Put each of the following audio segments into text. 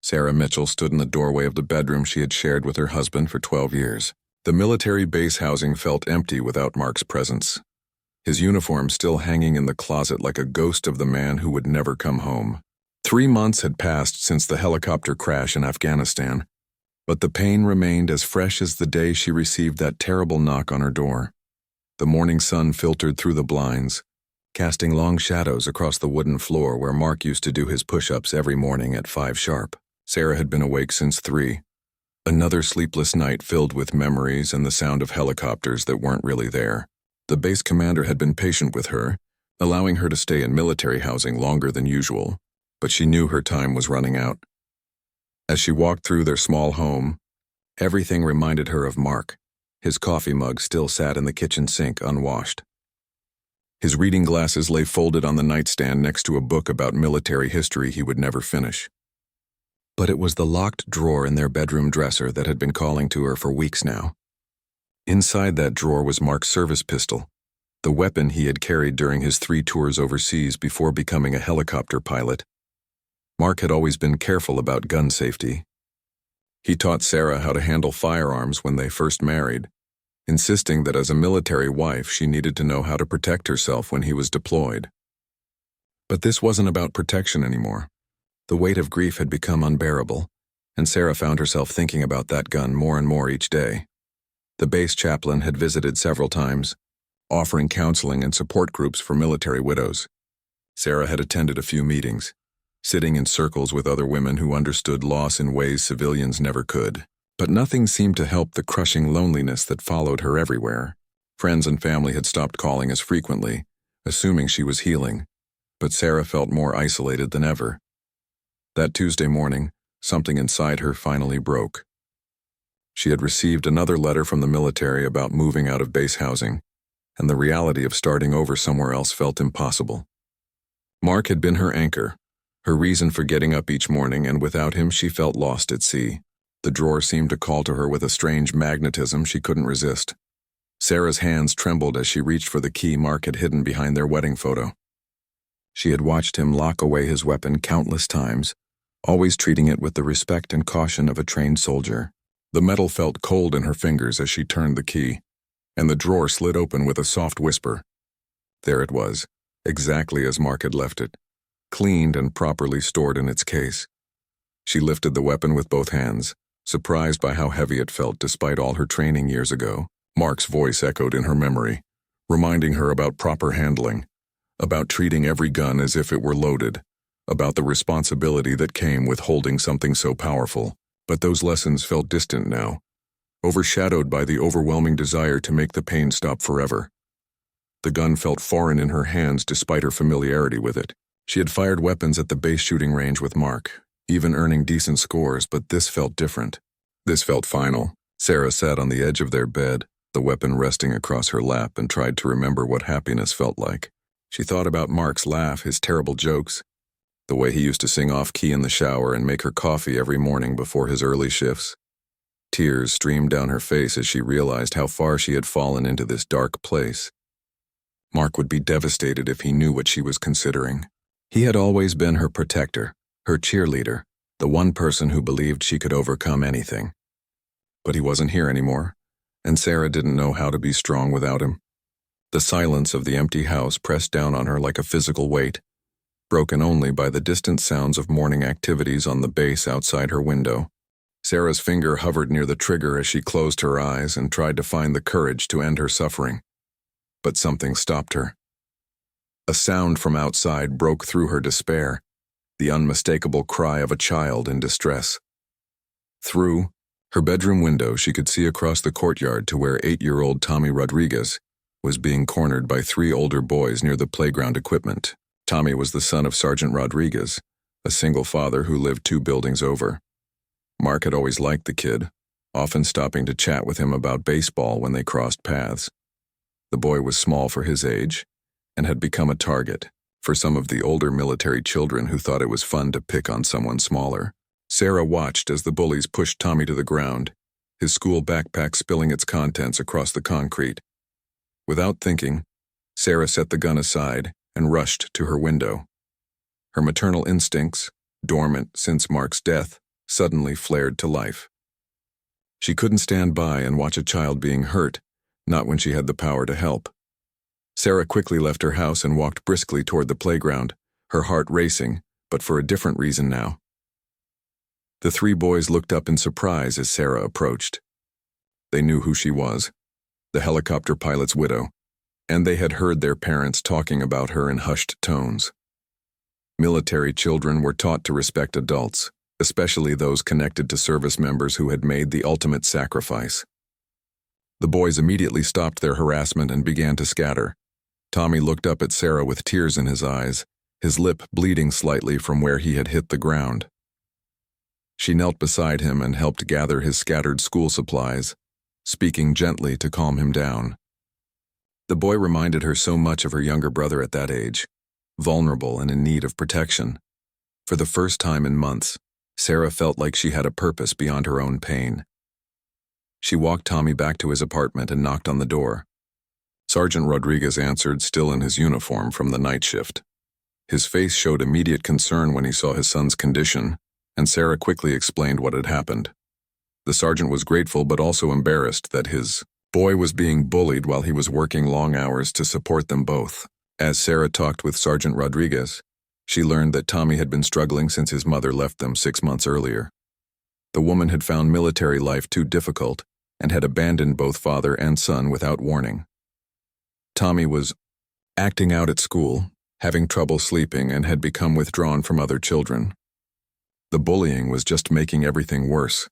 Sarah Mitchell stood in the doorway of the bedroom she had shared with her husband for 12 years. The military base housing felt empty without Mark's presence, his uniform still hanging in the closet like a ghost of the man who would never come home. 3 months had passed since the helicopter crash in Afghanistan, but the pain remained as fresh as the day she received that terrible knock on her door. The morning sun filtered through the blinds, casting long shadows across the wooden floor where Mark used to do his push-ups every morning at 5 sharp. Sarah had been awake since 3. Another sleepless night filled with memories and the sound of helicopters that weren't really there. The base commander had been patient with her, allowing her to stay in military housing longer than usual, but she knew her time was running out. As she walked through their small home, everything reminded her of Mark. His coffee mug still sat in the kitchen sink unwashed. His reading glasses lay folded on the nightstand next to a book about military history he would never finish. But it was the locked drawer in their bedroom dresser that had been calling to her for weeks now. Inside that drawer was Mark's service pistol, the weapon he had carried during his 3 tours overseas before becoming a helicopter pilot. Mark had always been careful about gun safety. He taught Sarah how to handle firearms when they first married, insisting that as a military wife she needed to know how to protect herself when he was deployed. But this wasn't about protection anymore. The weight of grief had become unbearable, and Sarah found herself thinking about that gun more and more each day. The base chaplain had visited several times, offering counseling and support groups for military widows. Sarah had attended a few meetings, sitting in circles with other women who understood loss in ways civilians never could. But nothing seemed to help the crushing loneliness that followed her everywhere. Friends and family had stopped calling as frequently, assuming she was healing, but Sarah felt more isolated than ever. That Tuesday morning, something inside her finally broke. She had received another letter from the military about moving out of base housing, and the reality of starting over somewhere else felt impossible. Mark had been her anchor, her reason for getting up each morning, and without him she felt lost at sea. The drawer seemed to call to her with a strange magnetism she couldn't resist. Sarah's hands trembled as she reached for the key Mark had hidden behind their wedding photo. She had watched him lock away his weapon countless times, always treating it with the respect and caution of a trained soldier. The metal felt cold in her fingers as she turned the key, and the drawer slid open with a soft whisper. There it was, exactly as Mark had left it, cleaned and properly stored in its case. She lifted the weapon with both hands, surprised by how heavy it felt despite all her training years ago. Mark's voice echoed in her memory, reminding her about proper handling, about treating every gun as if it were loaded, about the responsibility that came with holding something so powerful. But those lessons felt distant now, overshadowed by the overwhelming desire to make the pain stop forever. The gun felt foreign in her hands despite her familiarity with it. She had fired weapons at the base shooting range with Mark, even earning decent scores, but this felt different. This felt final. Sarah sat on the edge of their bed, the weapon resting across her lap, and tried to remember what happiness felt like. She thought about Mark's laugh, his terrible jokes, the way he used to sing off-key in the shower and make her coffee every morning before his early shifts. Tears streamed down her face as she realized how far she had fallen into this dark place. Mark would be devastated if he knew what she was considering. He had always been her protector, her cheerleader, the one person who believed she could overcome anything. But he wasn't here anymore, and Sarah didn't know how to be strong without him. The silence of the empty house pressed down on her like a physical weight, broken only by the distant sounds of morning activities on the base outside her window. Sarah's finger hovered near the trigger as she closed her eyes and tried to find the courage to end her suffering. But something stopped her. A sound from outside broke through her despair, the unmistakable cry of a child in distress. Through her bedroom window, she could see across the courtyard to where 8-year-old Tommy Rodriguez was being cornered by 3 older boys near the playground equipment. Tommy was the son of Sergeant Rodriguez, a single father who lived 2 buildings over. Mark had always liked the kid, often stopping to chat with him about baseball when they crossed paths. The boy was small for his age and had become a target for some of the older military children who thought it was fun to pick on someone smaller. Sarah watched as the bullies pushed Tommy to the ground, his school backpack spilling its contents across the concrete. Without thinking, Sarah set the gun aside and rushed to her window. Her maternal instincts, dormant since Mark's death, suddenly flared to life. She couldn't stand by and watch a child being hurt, not when she had the power to help. Sarah quickly left her house and walked briskly toward the playground, her heart racing, but for a different reason now. The three boys looked up in surprise as Sarah approached. They knew who she was, the helicopter pilot's widow, and they had heard their parents talking about her in hushed tones. Military children were taught to respect adults, especially those connected to service members who had made the ultimate sacrifice. The boys immediately stopped their harassment and began to scatter. Tommy looked up at Sarah with tears in his eyes, his lip bleeding slightly from where he had hit the ground. She knelt beside him and helped gather his scattered school supplies, speaking gently to calm him down. The boy reminded her so much of her younger brother at that age, vulnerable and in need of protection. For the first time in months, Sarah felt like she had a purpose beyond her own pain. She walked Tommy back to his apartment and knocked on the door. Sergeant Rodriguez answered, still in his uniform from the night shift. His face showed immediate concern when he saw his son's condition, and Sarah quickly explained what had happened. The sergeant was grateful but also embarrassed that his boy was being bullied while he was working long hours to support them both. As Sarah talked with Sergeant Rodriguez, she learned that Tommy had been struggling since his mother left them 6 months earlier. The woman had found military life too difficult and had abandoned both father and son without warning. Tommy was acting out at school, having trouble sleeping, and had become withdrawn from other children. The bullying was just making everything worse.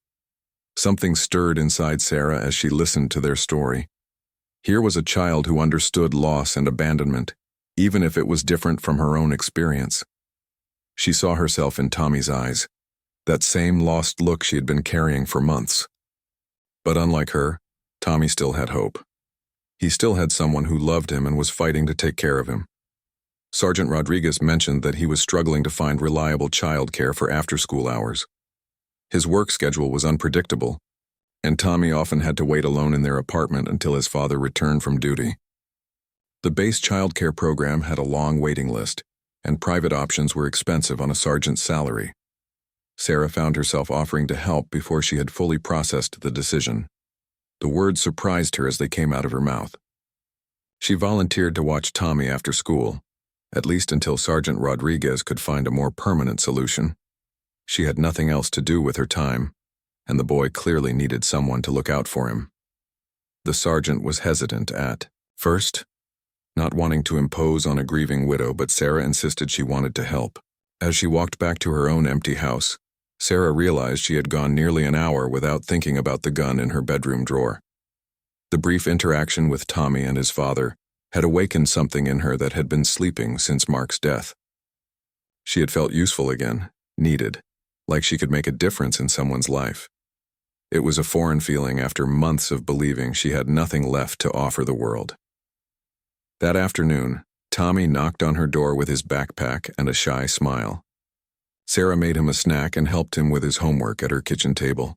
Something stirred inside Sarah as she listened to their story. Here was a child who understood loss and abandonment, even if it was different from her own experience. She saw herself in Tommy's eyes, that same lost look she had been carrying for months. But unlike her, Tommy still had hope. He still had someone who loved him and was fighting to take care of him. Sergeant Rodriguez mentioned that he was struggling to find reliable childcare for after-school hours. His work schedule was unpredictable, and Tommy often had to wait alone in their apartment until his father returned from duty. The base childcare program had a long waiting list, and private options were expensive on a sergeant's salary. Sarah found herself offering to help before she had fully processed the decision. The words surprised her as they came out of her mouth. She volunteered to watch Tommy after school, at least until Sergeant Rodriguez could find a more permanent solution. She had nothing else to do with her time, and the boy clearly needed someone to look out for him. The sergeant was hesitant at first, not wanting to impose on a grieving widow, but Sarah insisted she wanted to help. As she walked back to her own empty house, Sarah realized she had gone nearly an hour without thinking about the gun in her bedroom drawer. The brief interaction with Tommy and his father had awakened something in her that had been sleeping since Mark's death. She had felt useful again, needed, like she could make a difference in someone's life. It was a foreign feeling after months of believing she had nothing left to offer the world. That afternoon, Tommy knocked on her door with his backpack and a shy smile. Sarah made him a snack and helped him with his homework at her kitchen table.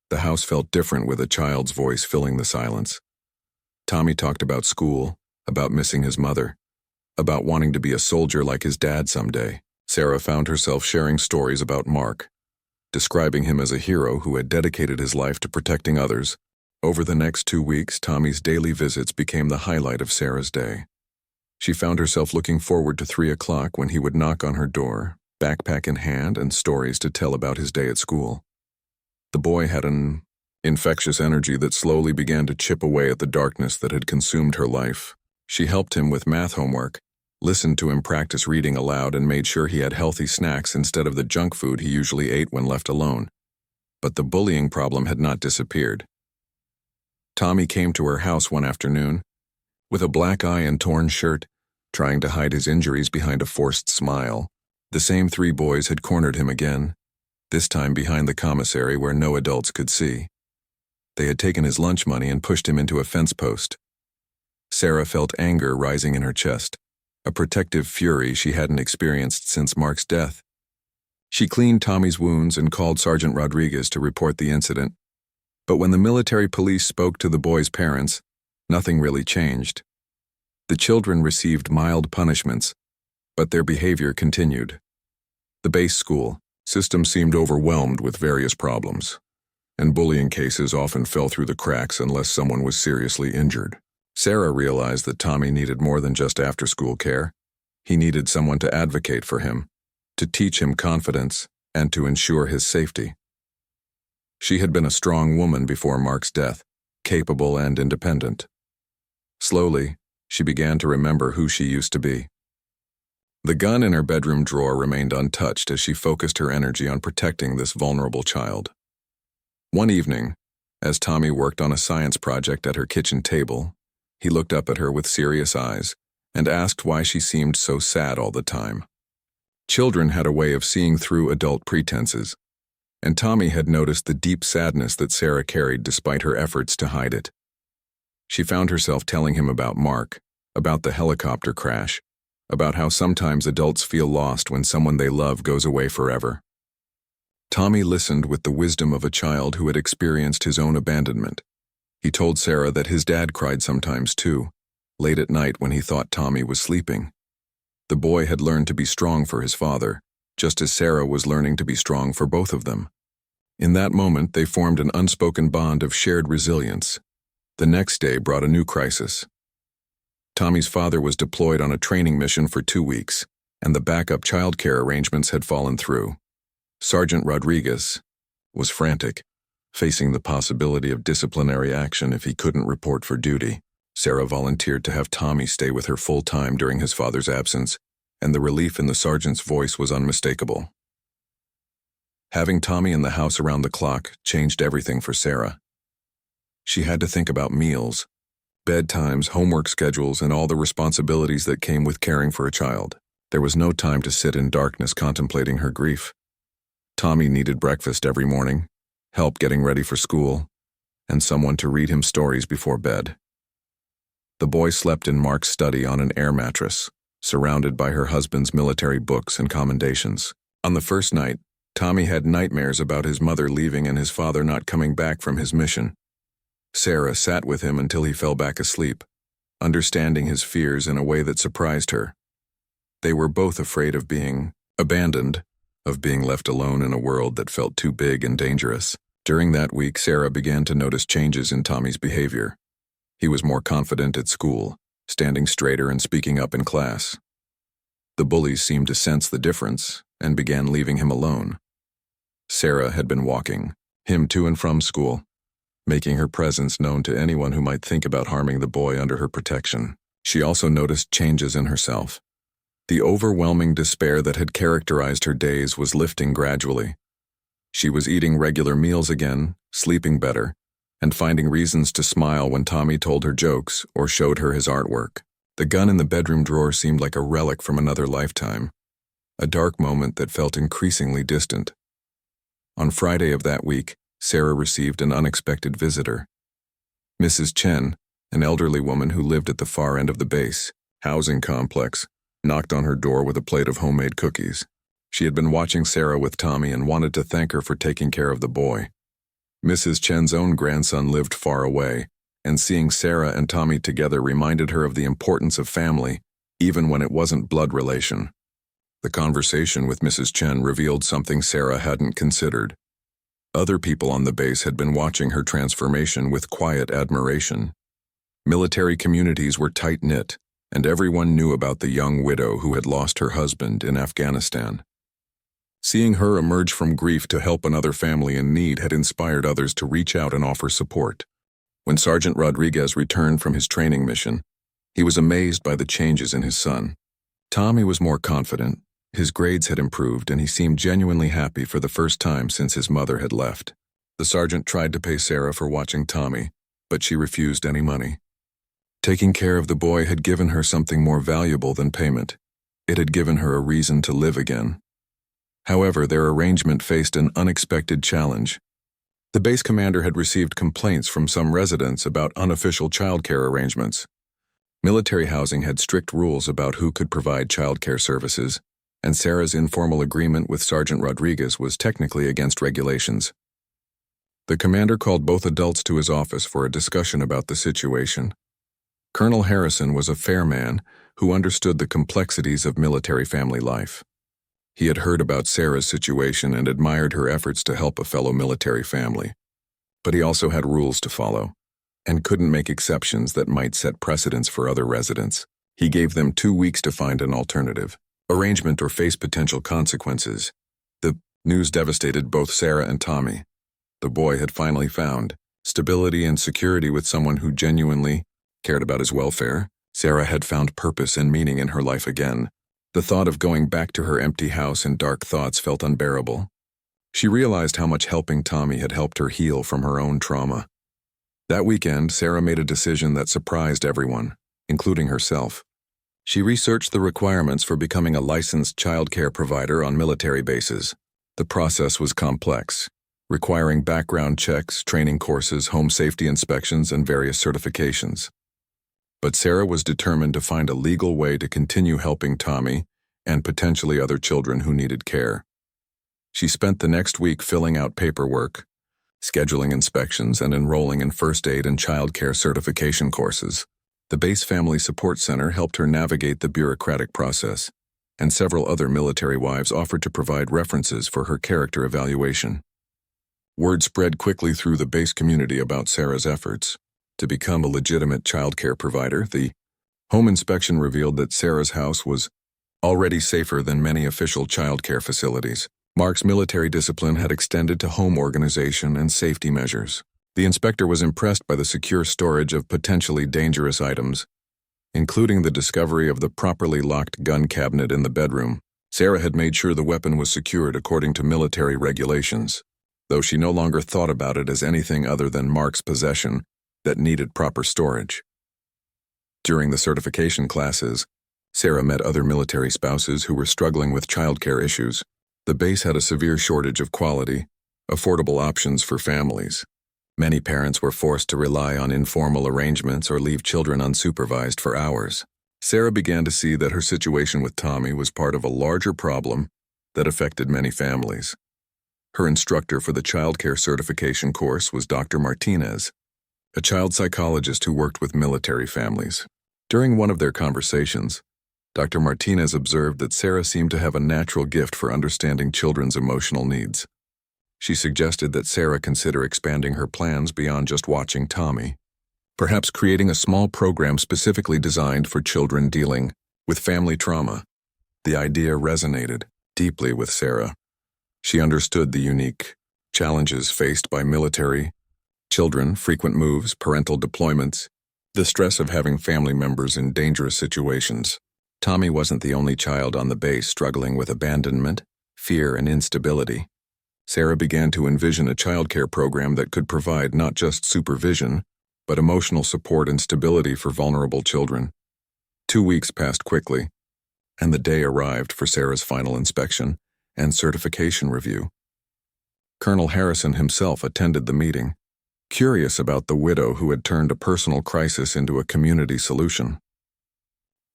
The house felt different with a child's voice filling the silence. Tommy talked about school, about missing his mother, about wanting to be a soldier like his dad someday. Sarah found herself sharing stories about Mark, describing him as a hero who had dedicated his life to protecting others. Over the next 2 weeks, Tommy's daily visits became the highlight of Sarah's day. She found herself looking forward to 3 o'clock when he would knock on her door, backpack in hand and stories to tell about his day at school. The boy had an infectious energy that slowly began to chip away at the darkness that had consumed her life. She helped him with math homework, listened to him practice reading aloud, and made sure he had healthy snacks instead of the junk food he usually ate when left alone. But the bullying problem had not disappeared. Tommy came to her house one afternoon, with a black eye and torn shirt, trying to hide his injuries behind a forced smile. The same 3 boys had cornered him again, this time behind the commissary where no adults could see. They had taken his lunch money and pushed him into a fence post. Sarah felt anger rising in her chest, a protective fury she hadn't experienced since Mark's death. She cleaned Tommy's wounds and called Sergeant Rodriguez to report the incident. But when the military police spoke to the boys' parents, nothing really changed. The children received mild punishments, but their behavior continued. The base school, System seemed overwhelmed with various problems, and bullying cases often fell through the cracks unless someone was seriously injured. Sarah realized that Tommy needed more than just after-school care. He needed someone to advocate for him, to teach him confidence, and to ensure his safety. She had been a strong woman before Mark's death, capable and independent. Slowly, she began to remember who she used to be. The gun in her bedroom drawer remained untouched as she focused her energy on protecting this vulnerable child. One evening, as Tommy worked on a science project at her kitchen table, he looked up at her with serious eyes and asked why she seemed so sad all the time. Children had a way of seeing through adult pretenses, and Tommy had noticed the deep sadness that Sarah carried despite her efforts to hide it. She found herself telling him about Mark, about the helicopter crash, about how sometimes adults feel lost when someone they love goes away forever. Tommy listened with the wisdom of a child who had experienced his own abandonment. He told Sarah that his dad cried sometimes too, late at night when he thought Tommy was sleeping. The boy had learned to be strong for his father, just as Sarah was learning to be strong for both of them. In that moment, they formed an unspoken bond of shared resilience. The next day brought a new crisis. Tommy's father was deployed on a training mission for 2 weeks, and the backup childcare arrangements had fallen through. Sergeant Rodriguez was frantic, facing the possibility of disciplinary action if he couldn't report for duty. Sarah volunteered to have Tommy stay with her full-time during his father's absence, and the relief in the sergeant's voice was unmistakable. Having Tommy in the house around the clock changed everything for Sarah. She had to think about meals, bedtimes, homework schedules, and all the responsibilities that came with caring for a child. There was no time to sit in darkness contemplating her grief. Tommy needed breakfast every morning, help getting ready for school, and someone to read him stories before bed. The boy slept in Mark's study on an air mattress, surrounded by her husband's military books and commendations. On the first night, Tommy had nightmares about his mother leaving and his father not coming back from his mission. Sarah sat with him until he fell back asleep, understanding his fears in a way that surprised her. They were both afraid of being abandoned, of being left alone in a world that felt too big and dangerous. During that week, Sarah began to notice changes in Tommy's behavior. He was more confident at school, standing straighter and speaking up in class. The bullies seemed to sense the difference and began leaving him alone. Sarah had been walking him to and from school, making her presence known to anyone who might think about harming the boy under her protection. She also noticed changes in herself. The overwhelming despair that had characterized her days was lifting gradually. She was eating regular meals again, sleeping better, and finding reasons to smile when Tommy told her jokes or showed her his artwork. The gun in the bedroom drawer seemed like a relic from another lifetime, a dark moment that felt increasingly distant. On Friday of that week, Sarah received an unexpected visitor. Mrs. Chen, an elderly woman who lived at the far end of the base housing complex, knocked on her door with a plate of homemade cookies. She had been watching Sarah with Tommy and wanted to thank her for taking care of the boy. Mrs. Chen's own grandson lived far away, and seeing Sarah and Tommy together reminded her of the importance of family, even when it wasn't blood relation. The conversation with Mrs. Chen revealed something Sarah hadn't considered. Other people on the base had been watching her transformation with quiet admiration. Military communities were tight-knit, and everyone knew about the young widow who had lost her husband in Afghanistan. Seeing her emerge from grief to help another family in need had inspired others to reach out and offer support. When Sergeant Rodriguez returned from his training mission, he was amazed by the changes in his son. Tommy was more confident, his grades had improved, and he seemed genuinely happy for the first time since his mother had left. The sergeant tried to pay Sarah for watching Tommy, but she refused any money. Taking care of the boy had given her something more valuable than payment. It had given her a reason to live again. However, their arrangement faced an unexpected challenge. The base commander had received complaints from some residents about unofficial childcare arrangements. Military housing had strict rules about who could provide childcare services, and Sarah's informal agreement with Sergeant Rodriguez was technically against regulations. The commander called both adults to his office for a discussion about the situation. Colonel Harrison was a fair man who understood the complexities of military family life. He had heard about Sarah's situation and admired her efforts to help a fellow military family. But he also had rules to follow, and couldn't make exceptions that might set precedents for other residents. He gave them 2 weeks to find an alternative arrangement or face potential consequences. The news devastated both Sarah and Tommy. The boy had finally found stability and security with someone who genuinely cared about his welfare. Sarah had found purpose and meaning in her life again. The thought of going back to her empty house and dark thoughts felt unbearable. She realized how much helping Tommy had helped her heal from her own trauma. That weekend, Sarah made a decision that surprised everyone, including herself. She researched the requirements for becoming a licensed childcare provider on military bases. The process was complex, requiring background checks, training courses, home safety inspections, and various certifications. But Sarah was determined to find a legal way to continue helping Tommy and potentially other children who needed care. She spent the next week filling out paperwork, scheduling inspections, and enrolling in first aid and child care certification courses. The Base Family Support Center helped her navigate the bureaucratic process, and several other military wives offered to provide references for her character evaluation. Word spread quickly through the base community about Sarah's efforts to become a legitimate childcare provider. The home inspection revealed that Sarah's house was already safer than many official childcare facilities. Mark's military discipline had extended to home organization and safety measures. The inspector was impressed by the secure storage of potentially dangerous items, including the discovery of the properly locked gun cabinet in the bedroom. Sarah had made sure the weapon was secured according to military regulations, though she no longer thought about it as anything other than Mark's possession that needed proper storage. During the certification classes, Sarah met other military spouses who were struggling with childcare issues. The base had a severe shortage of quality, affordable options for families. Many parents were forced to rely on informal arrangements or leave children unsupervised for hours. Sarah began to see that her situation with Tommy was part of a larger problem that affected many families. Her instructor for the childcare certification course was Dr. Martinez, a child psychologist who worked with military families. During one of their conversations, Dr. Martinez observed that Sarah seemed to have a natural gift for understanding children's emotional needs. She suggested that Sarah consider expanding her plans beyond just watching Tommy, perhaps creating a small program specifically designed for children dealing with family trauma. The idea resonated deeply with Sarah. She understood the unique challenges faced by military children, frequent moves, parental deployments, the stress of having family members in dangerous situations. Tommy wasn't the only child on the base struggling with abandonment, fear, and instability. Sarah began to envision a childcare program that could provide not just supervision, but emotional support and stability for vulnerable children. 2 weeks passed quickly, and the day arrived for Sarah's final inspection and certification review. Colonel Harrison himself attended the meeting, curious about the widow who had turned a personal crisis into a community solution.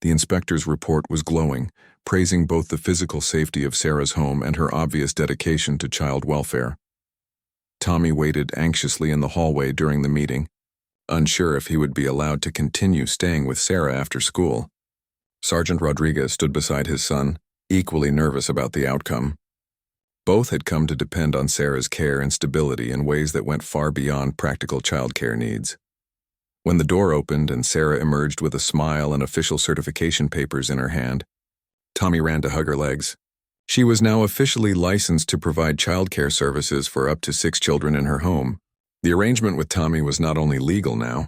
The inspector's report was glowing, praising both the physical safety of Sarah's home and her obvious dedication to child welfare. Tommy waited anxiously in the hallway during the meeting, unsure if he would be allowed to continue staying with Sarah after school. Sergeant Rodriguez stood beside his son, equally nervous about the outcome. Both had come to depend on Sarah's care and stability in ways that went far beyond practical childcare needs. When the door opened and Sarah emerged with a smile and official certification papers in her hand, Tommy ran to hug her legs. She was now officially licensed to provide childcare services for up to 6 children in her home. The arrangement with Tommy was not only legal now,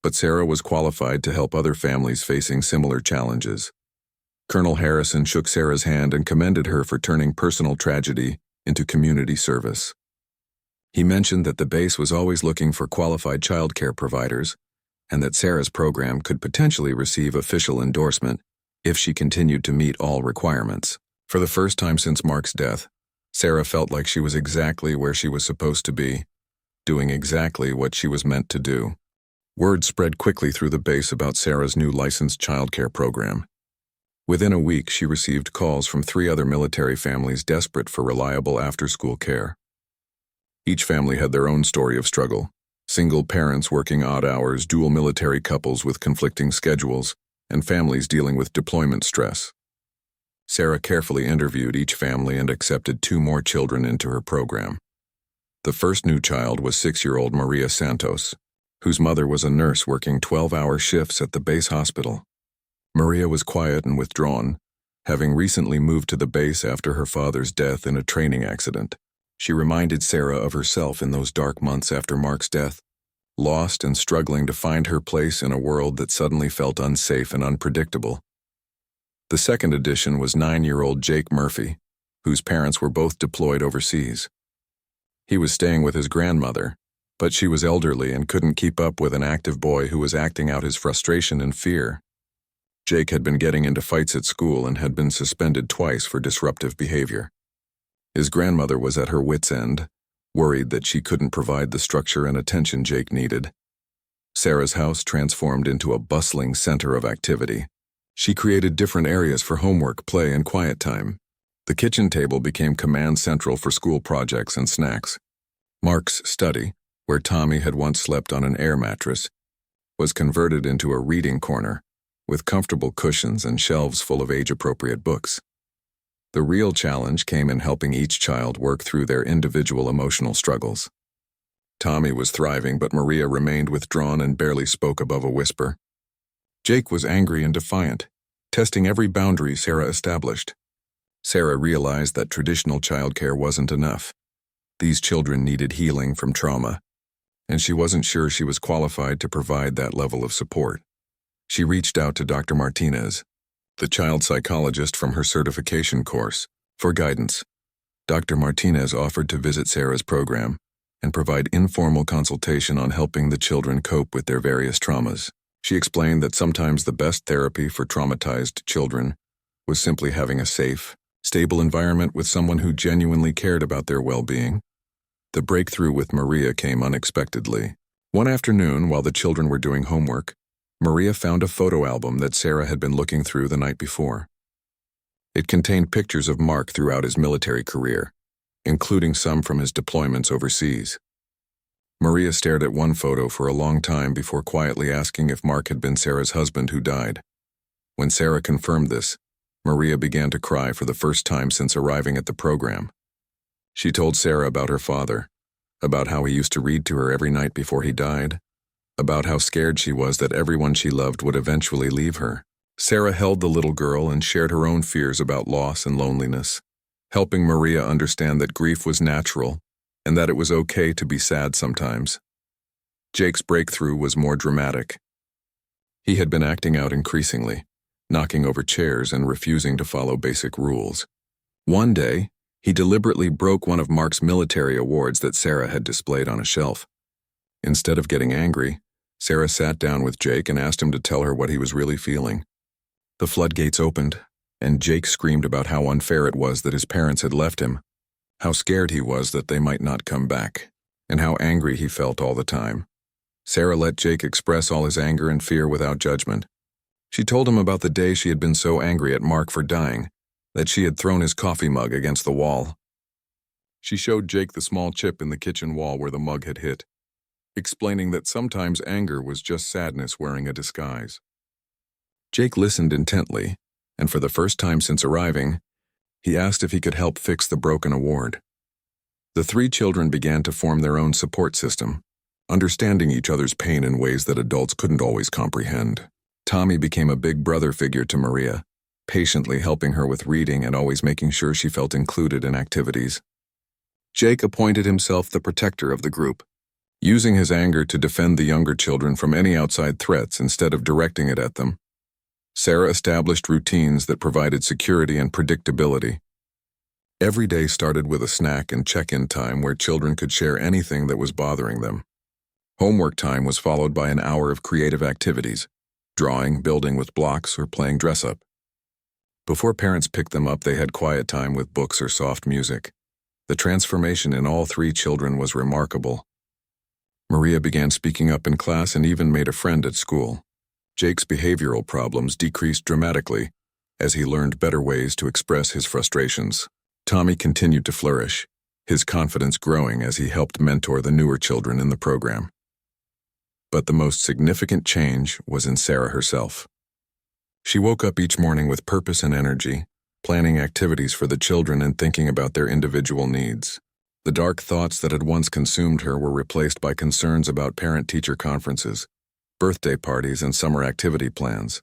but Sarah was qualified to help other families facing similar challenges. Colonel Harrison shook Sarah's hand and commended her for turning personal tragedy into community service. He mentioned that the base was always looking for qualified childcare providers, and that Sarah's program could potentially receive official endorsement if she continued to meet all requirements. For the first time since Mark's death, Sarah felt like she was exactly where she was supposed to be, doing exactly what she was meant to do. Word spread quickly through the base about Sarah's new licensed childcare program. Within a week, she received calls from 3 other military families desperate for reliable after-school care. Each family had their own story of struggle. Single parents working odd hours, dual military couples with conflicting schedules, and families dealing with deployment stress. Sarah carefully interviewed each family and accepted 2 more children into her program. The first new child was 6-year-old Maria Santos, whose mother was a nurse working 12-hour shifts at the base hospital. Maria was quiet and withdrawn, having recently moved to the base after her father's death in a training accident. She reminded Sarah of herself in those dark months after Mark's death, lost and struggling to find her place in a world that suddenly felt unsafe and unpredictable. The second addition was 9-year-old Jake Murphy, whose parents were both deployed overseas. He was staying with his grandmother, but she was elderly and couldn't keep up with an active boy who was acting out his frustration and fear. Jake had been getting into fights at school and had been suspended twice for disruptive behavior. His grandmother was at her wits' end, worried that she couldn't provide the structure and attention Jake needed. Sarah's house transformed into a bustling center of activity. She created different areas for homework, play, and quiet time. The kitchen table became command central for school projects and snacks. Mark's study, where Tommy had once slept on an air mattress, was converted into a reading corner, with comfortable cushions and shelves full of age-appropriate books. The real challenge came in helping each child work through their individual emotional struggles. Tommy was thriving, but Maria remained withdrawn and barely spoke above a whisper. Jake was angry and defiant, testing every boundary Sarah established. Sarah realized that traditional childcare wasn't enough. These children needed healing from trauma, and she wasn't sure she was qualified to provide that level of support. She reached out to Dr. Martinez, the child psychologist from her certification course, for guidance. Dr. Martinez offered to visit Sarah's program and provide informal consultation on helping the children cope with their various traumas. She explained that sometimes the best therapy for traumatized children was simply having a safe, stable environment with someone who genuinely cared about their well-being. The breakthrough with Maria came unexpectedly. One afternoon, while the children were doing homework, Maria found a photo album that Sarah had been looking through the night before. It contained pictures of Mark throughout his military career, including some from his deployments overseas. Maria stared at one photo for a long time before quietly asking if Mark had been Sarah's husband who died. When Sarah confirmed this, Maria began to cry for the first time since arriving at the program. She told Sarah about her father, about how he used to read to her every night before he died, about how scared she was that everyone she loved would eventually leave her. Sarah held the little girl and shared her own fears about loss and loneliness, helping Maria understand that grief was natural and that it was okay to be sad sometimes. Jake's breakthrough was more dramatic. He had been acting out increasingly, knocking over chairs and refusing to follow basic rules. One day, he deliberately broke one of Mark's military awards that Sarah had displayed on a shelf. Instead of getting angry, Sarah sat down with Jake and asked him to tell her what he was really feeling. The floodgates opened, and Jake screamed about how unfair it was that his parents had left him, how scared he was that they might not come back, and how angry he felt all the time. Sarah let Jake express all his anger and fear without judgment. She told him about the day she had been so angry at Mark for dying that she had thrown his coffee mug against the wall. She showed Jake the small chip in the kitchen wall where the mug had hit, explaining that sometimes anger was just sadness wearing a disguise. Jake listened intently, and for the first time since arriving, he asked if he could help fix the broken award. The 3 children began to form their own support system, understanding each other's pain in ways that adults couldn't always comprehend. Tommy became a big brother figure to Maria, patiently helping her with reading and always making sure she felt included in activities. Jake appointed himself the protector of the group, using his anger to defend the younger children from any outside threats instead of directing it at them. Sarah established routines that provided security and predictability. Every day started with a snack and check-in time where children could share anything that was bothering them. Homework time was followed by an hour of creative activities, drawing, building with blocks, or playing dress-up. Before parents picked them up, they had quiet time with books or soft music. The transformation in all 3 children was remarkable. Maria began speaking up in class and even made a friend at school. Jake's behavioral problems decreased dramatically as he learned better ways to express his frustrations. Tommy continued to flourish, his confidence growing as he helped mentor the newer children in the program. But the most significant change was in Sarah herself. She woke up each morning with purpose and energy, planning activities for the children and thinking about their individual needs. The dark thoughts that had once consumed her were replaced by concerns about parent-teacher conferences, birthday parties, and summer activity plans.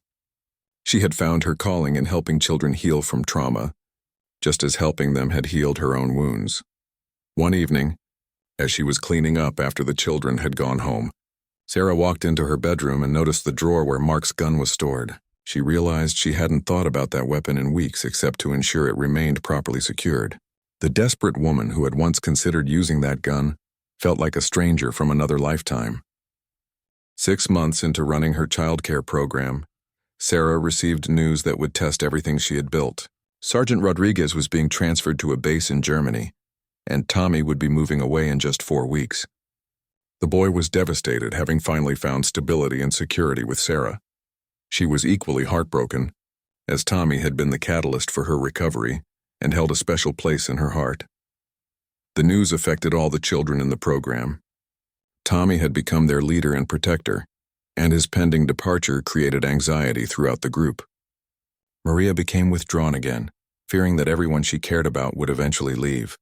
She had found her calling in helping children heal from trauma, just as helping them had healed her own wounds. One evening, as she was cleaning up after the children had gone home, Sarah walked into her bedroom and noticed the drawer where Mark's gun was stored. She realized she hadn't thought about that weapon in weeks except to ensure it remained properly secured. The desperate woman who had once considered using that gun felt like a stranger from another lifetime. 6 months into running her childcare program, Sarah received news that would test everything she had built. Sergeant Rodriguez was being transferred to a base in Germany, and Tommy would be moving away in just 4 weeks. The boy was devastated, having finally found stability and security with Sarah. She was equally heartbroken, as Tommy had been the catalyst for her recovery and held a special place in her heart. The news affected all the children in the program. Tommy had become their leader and protector, and his pending departure created anxiety throughout the group. Maria became withdrawn again, fearing that everyone she cared about would eventually leave.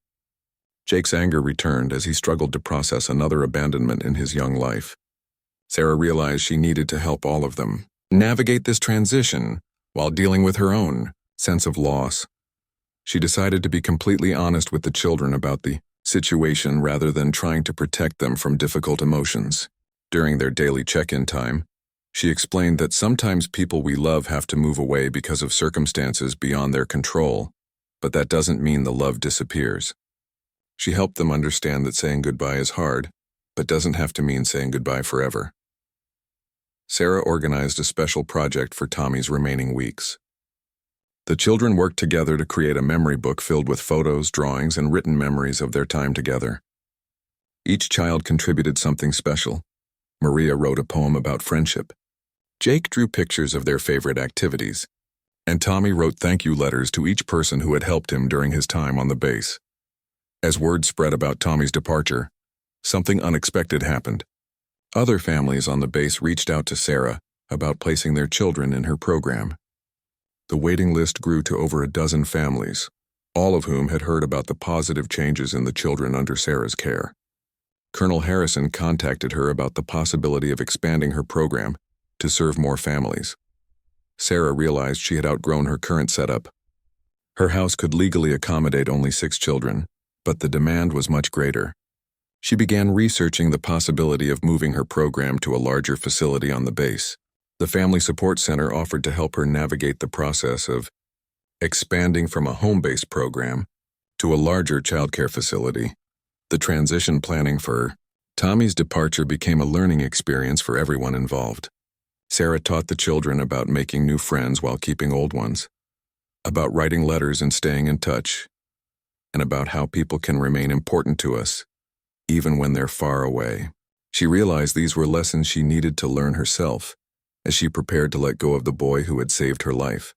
Jake's anger returned as he struggled to process another abandonment in his young life. Sarah realized she needed to help all of them navigate this transition while dealing with her own sense of loss. She decided to be completely honest with the children about the situation rather than trying to protect them from difficult emotions. During their daily check-in time, she explained that sometimes people we love have to move away because of circumstances beyond their control, but that doesn't mean the love disappears. She helped them understand that saying goodbye is hard, but doesn't have to mean saying goodbye forever. Sarah organized a special project for Tommy's remaining weeks. The children worked together to create a memory book filled with photos, drawings, and written memories of their time together. Each child contributed something special. Maria wrote a poem about friendship. Jake drew pictures of their favorite activities, and Tommy wrote thank you letters to each person who had helped him during his time on the base. As word spread about Tommy's departure, something unexpected happened. Other families on the base reached out to Sarah about placing their children in her program. The waiting list grew to over a dozen families, all of whom had heard about the positive changes in the children under Sarah's care. Colonel Harrison contacted her about the possibility of expanding her program to serve more families. Sarah realized she had outgrown her current setup. Her house could legally accommodate only 6 children, but the demand was much greater. She began researching the possibility of moving her program to a larger facility on the base. The Family Support Center offered to help her navigate the process of expanding from a home-based program to a larger childcare facility. The transition planning for Tommy's departure became a learning experience for everyone involved. Sarah taught the children about making new friends while keeping old ones, about writing letters and staying in touch, and about how people can remain important to us, even when they're far away. She realized these were lessons she needed to learn herself as she prepared to let go of the boy who had saved her life.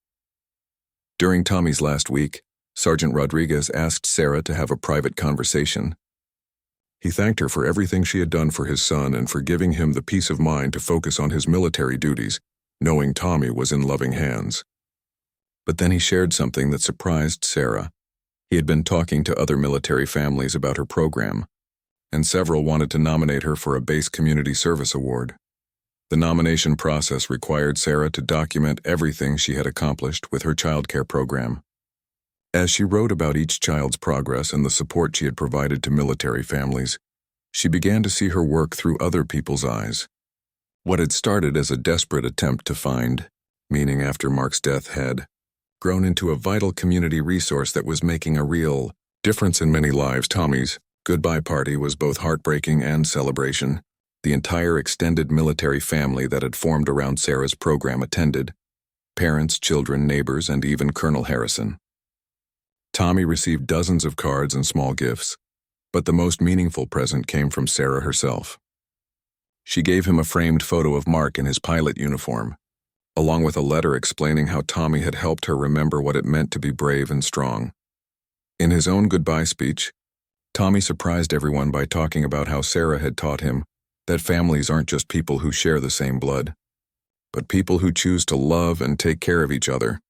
During Tommy's last week, Sergeant Rodriguez asked Sarah to have a private conversation. He thanked her for everything she had done for his son and for giving him the peace of mind to focus on his military duties, knowing Tommy was in loving hands. But then he shared something that surprised Sarah. He had been talking to other military families about her program, and several wanted to nominate her for a Base Community Service Award. The nomination process required Sarah to document everything she had accomplished with her childcare program. As she wrote about each child's progress and the support she had provided to military families, she began to see her work through other people's eyes. What had started as a desperate attempt to find meaning after Mark's death had grown into a vital community resource that was making a real difference in many lives. Tommy's goodbye party was both heartbreaking and celebration. The entire extended military family that had formed around Sarah's program attended: parents, children, neighbors, and even Colonel Harrison. Tommy received dozens of cards and small gifts, but the most meaningful present came from Sarah herself. She gave him a framed photo of Mark in his pilot uniform, along with a letter explaining how Tommy had helped her remember what it meant to be brave and strong. In his own goodbye speech, Tommy surprised everyone by talking about how Sarah had taught him that families aren't just people who share the same blood, but people who choose to love and take care of each other.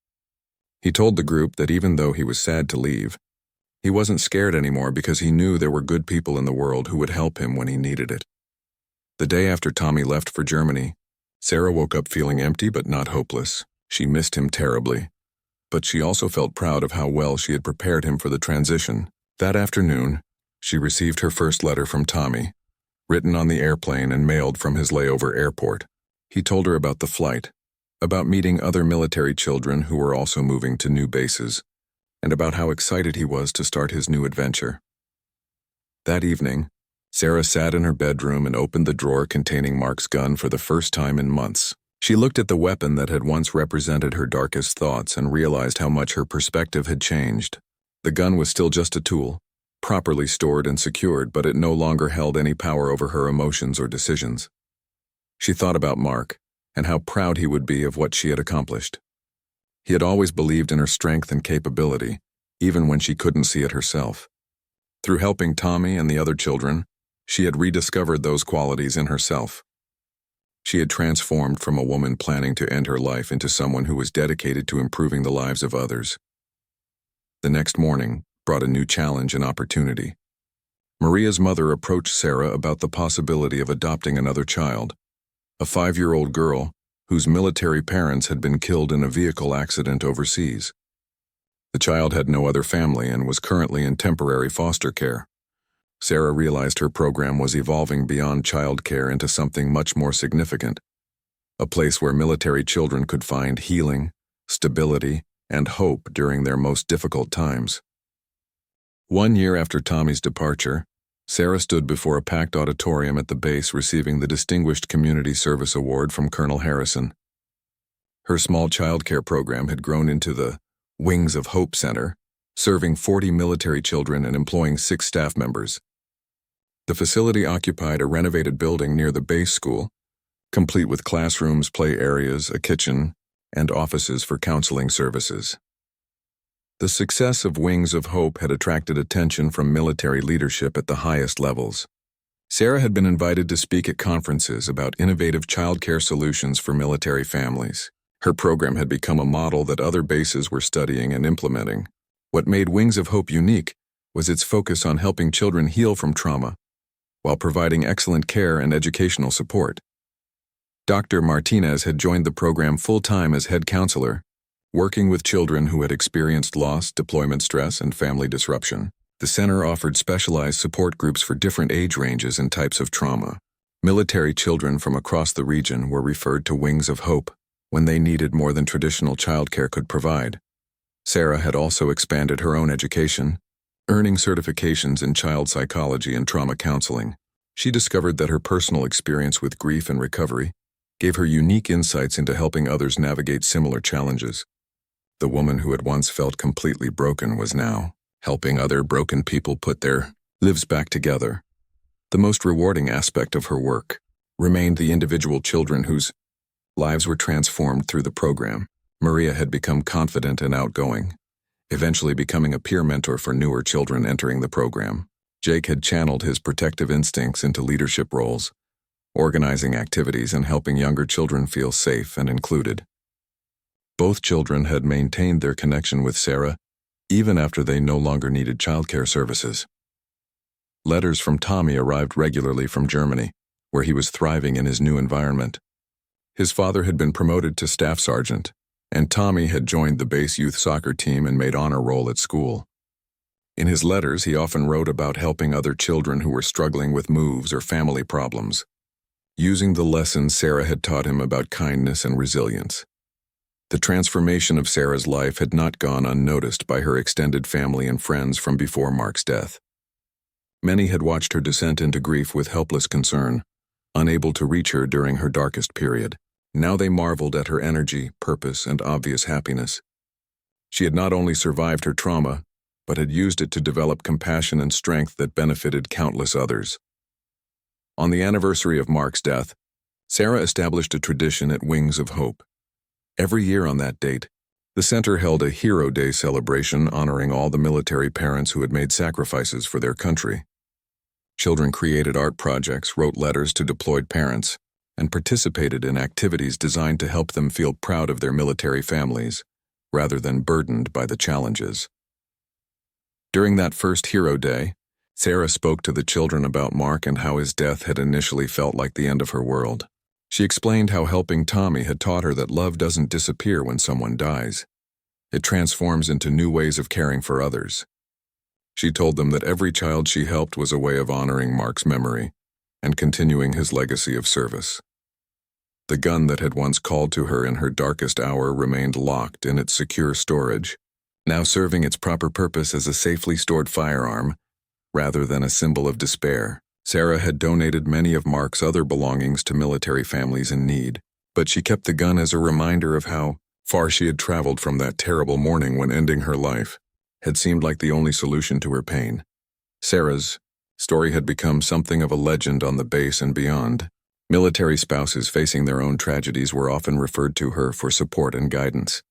He told the group that even though he was sad to leave, he wasn't scared anymore because he knew there were good people in the world who would help him when he needed it. The day after Tommy left for Germany, Sarah woke up feeling empty but not hopeless. She missed him terribly, but she also felt proud of how well she had prepared him for the transition. That afternoon, she received her first letter from Tommy, written on the airplane and mailed from his layover airport. He told her about the flight, about meeting other military children who were also moving to new bases, and about how excited he was to start his new adventure. That evening, Sarah sat in her bedroom and opened the drawer containing Mark's gun for the first time in months. She looked at the weapon that had once represented her darkest thoughts and realized how much her perspective had changed. The gun was still just a tool, properly stored and secured, but it no longer held any power over her emotions or decisions. She thought about Mark and how proud he would be of what she had accomplished. He had always believed in her strength and capability, even when she couldn't see it herself. Through helping Tommy and the other children, she had rediscovered those qualities in herself. She had transformed from a woman planning to end her life into someone who was dedicated to improving the lives of others. The next morning brought a new challenge and opportunity. Maria's mother approached Sarah about the possibility of adopting another child, a 5-year-old girl whose military parents had been killed in a vehicle accident overseas. The child had no other family and was currently in temporary foster care. Sarah realized her program was evolving beyond child care into something much more significant, a place where military children could find healing, stability, and hope during their most difficult times. 1 year after Tommy's departure, Sarah stood before a packed auditorium at the base receiving the Distinguished Community Service Award from Colonel Harrison. Her small child care program had grown into the Wings of Hope Center, serving 40 military children and employing 6 staff members. The facility occupied a renovated building near the base school, complete with classrooms, play areas, a kitchen, and offices for counseling services. The success of Wings of Hope had attracted attention from military leadership at the highest levels. Sarah had been invited to speak at conferences about innovative childcare solutions for military families. Her program had become a model that other bases were studying and implementing. What made Wings of Hope unique was its focus on helping children heal from trauma, while providing excellent care and educational support. Dr. Martinez had joined the program full-time as head counselor, working with children who had experienced loss, deployment stress, and family disruption. The center offered specialized support groups for different age ranges and types of trauma. Military children from across the region were referred to Wings of Hope when they needed more than traditional childcare could provide. Sarah had also expanded her own education, earning certifications in child psychology and trauma counseling. She discovered that her personal experience with grief and recovery gave her unique insights into helping others navigate similar challenges. The woman who had once felt completely broken was now helping other broken people put their lives back together. The most rewarding aspect of her work remained the individual children whose lives were transformed through the program. Maria had become confident and outgoing, eventually becoming a peer mentor for newer children entering the program. Jake had channeled his protective instincts into leadership roles, organizing activities and helping younger children feel safe and included. Both children had maintained their connection with Sarah even after they no longer needed childcare services. Letters from Tommy arrived regularly from Germany, where he was thriving in his new environment. His father had been promoted to staff sergeant, and Tommy had joined the base youth soccer team and made honor roll at school. In his letters, he often wrote about helping other children who were struggling with moves or family problems, using the lessons Sarah had taught him about kindness and resilience. The transformation of Sarah's life had not gone unnoticed by her extended family and friends from before Mark's death. Many had watched her descent into grief with helpless concern, unable to reach her during her darkest period. Now they marveled at her energy, purpose, and obvious happiness. She had not only survived her trauma, but had used it to develop compassion and strength that benefited countless others. On the anniversary of Mark's death, Sarah established a tradition at Wings of Hope. Every year on that date, the center held a Hero Day celebration honoring all the military parents who had made sacrifices for their country. Children created art projects, wrote letters to deployed parents, and participated in activities designed to help them feel proud of their military families rather than burdened by the challenges. During that first Hero Day, Sarah spoke to the children about Mark and how his death had initially felt like the end of her world. She explained how helping Tommy had taught her that love doesn't disappear when someone dies. It transforms into new ways of caring for others. She told them that every child she helped was a way of honoring Mark's memory and continuing his legacy of service. The gun that had once called to her in her darkest hour remained locked in its secure storage, now serving its proper purpose as a safely stored firearm rather than a symbol of despair. Sarah had donated many of Mark's other belongings to military families in need, but she kept the gun as a reminder of how far she had traveled from that terrible morning when ending her life had seemed like the only solution to her pain. Sarah's story had become something of a legend on the base and beyond. Military spouses facing their own tragedies were often referred to her for support and guidance.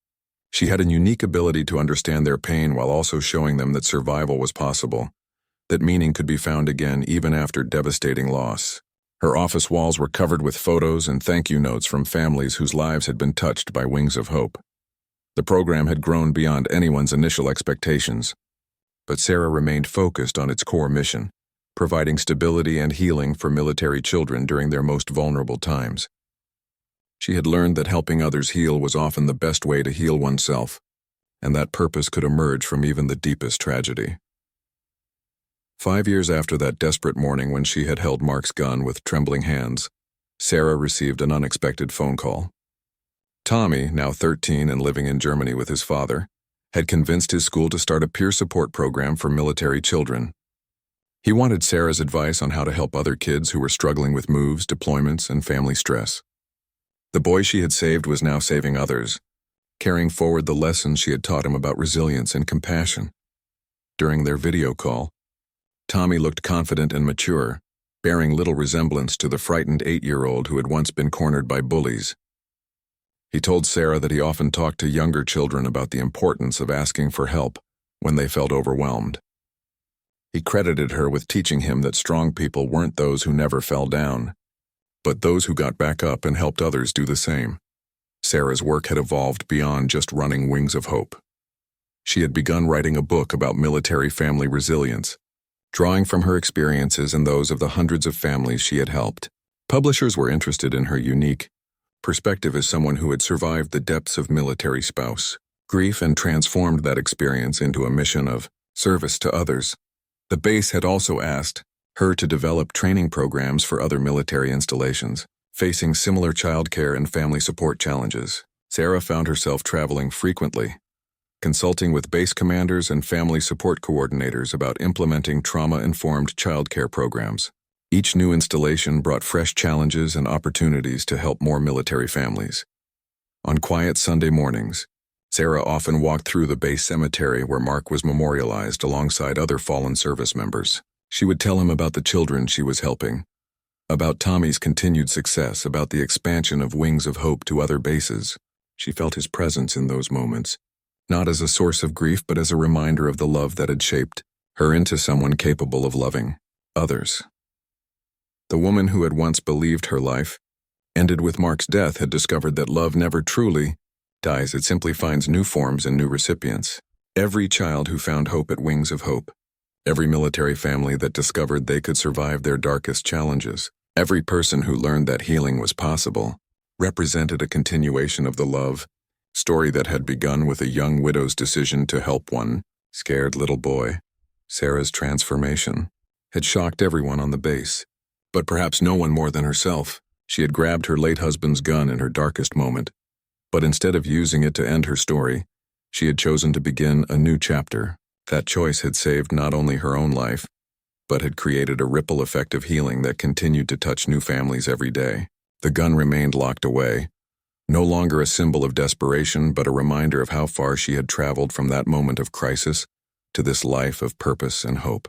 She had a unique ability to understand their pain while also showing them that survival was possible, that meaning could be found again even after devastating loss. Her office walls were covered with photos and thank you notes from families whose lives had been touched by Wings of Hope. The program had grown beyond anyone's initial expectations, but Sarah remained focused on its core mission, providing stability and healing for military children during their most vulnerable times. She had learned that helping others heal was often the best way to heal oneself, and that purpose could emerge from even the deepest tragedy. 5 years after that desperate morning when she had held Mark's gun with trembling hands, Sarah received an unexpected phone call. Tommy, now 13 and living in Germany with his father, had convinced his school to start a peer support program for military children. He wanted Sarah's advice on how to help other kids who were struggling with moves, deployments, and family stress. The boy she had saved was now saving others, carrying forward the lessons she had taught him about resilience and compassion. During their video call, Tommy looked confident and mature, bearing little resemblance to the frightened 8-year-old who had once been cornered by bullies. He told Sarah that he often talked to younger children about the importance of asking for help when they felt overwhelmed. He credited her with teaching him that strong people weren't those who never fell down, but those who got back up and helped others do the same. Sarah's work had evolved beyond just running Wings of Hope. She had begun writing a book about military family resilience, drawing from her experiences and those of the hundreds of families she had helped. Publishers were interested in her unique perspective as someone who had survived the depths of military spouse grief and transformed that experience into a mission of service to others. The base had also asked her to develop training programs for other military installations, facing similar childcare and family support challenges. Sarah found herself traveling frequently, consulting with base commanders and family support coordinators about implementing trauma-informed childcare programs. Each new installation brought fresh challenges and opportunities to help more military families. On quiet Sunday mornings, Sarah often walked through the base cemetery where Mark was memorialized alongside other fallen service members. She would tell him about the children she was helping, about Tommy's continued success, about the expansion of Wings of Hope to other bases. She felt his presence in those moments, not as a source of grief but as a reminder of the love that had shaped her into someone capable of loving others. The woman who had once believed her life ended with Mark's death had discovered that love never truly dies, it simply finds new forms and new recipients. Every child who found hope at Wings of Hope, every military family that discovered they could survive their darkest challenges, every person who learned that healing was possible, represented a continuation of the love story that had begun with a young widow's decision to help one scared little boy. Sarah's transformation had shocked everyone on the base, but perhaps no one more than herself. She had grabbed her late husband's gun in her darkest moment, but instead of using it to end her story, she had chosen to begin a new chapter. That choice had saved not only her own life, but had created a ripple effect of healing that continued to touch new families every day. The gun remained locked away, no longer a symbol of desperation, but a reminder of how far she had traveled from that moment of crisis to this life of purpose and hope.